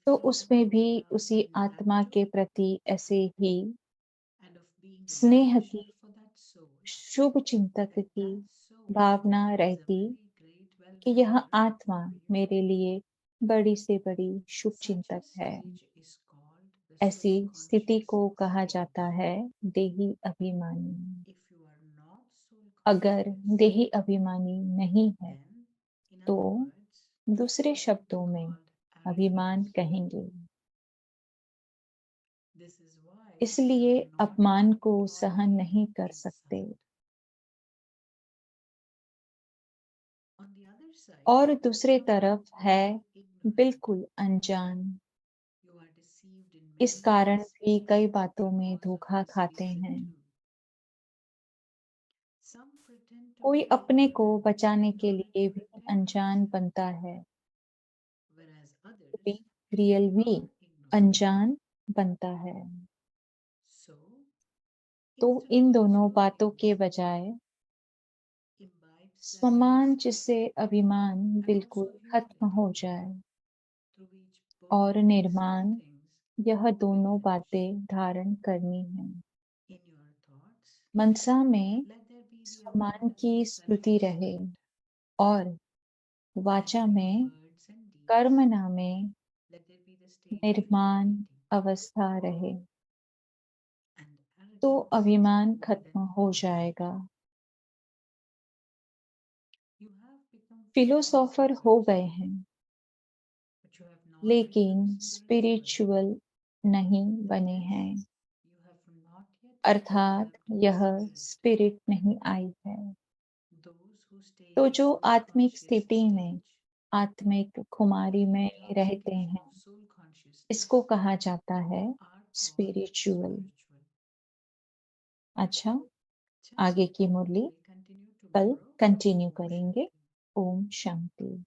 तो उसमें भी उसी आत्मा के प्रति ऐसे ही स्नेह की, शुभ चिंतक की भावना रहती कि यह आत्मा मेरे लिए बड़ी से बड़ी शुभ चिंतक है। ऐसी स्थिति को कहा जाता है देही अभिमानी। अगर देही अभिमानी नहीं है तो दूसरे शब्दों में अभिमान कहेंगे। इसलिए अपमान को सहन नहीं कर सकते। और दूसरे तरफ है बिल्कुल अनजान। इस कारण भी कई बातों में धोखा खाते हैं। कोई अपने को बचाने के लिए भी अनजान बनता है, कोई रियल भी अनजान बनता है। तो इन दोनों बातों के बजाय स्वमान, जिससे अभिमान बिल्कुल खत्म हो जाए, और निर्माण, यह दोनों बातें धारण करनी है। मनसा में स्वमान की स्मृति रहे और वाचा में, कर्मणा में निर्माण अवस्था रहे, तो अभिमान खत्म हो जाएगा। फिलोसोफर हो गए हैं लेकिन स्पिरिचुअल नहीं बने हैं, अर्थात यह स्पिरिट नहीं आई है। तो जो आत्मिक स्थिति में, आत्मिक खुमारी में रहते हैं, इसको कहा जाता है स्पिरिचुअल। अच्छा, आगे की मुरली कल कंटिन्यू करेंगे। ओम शांति।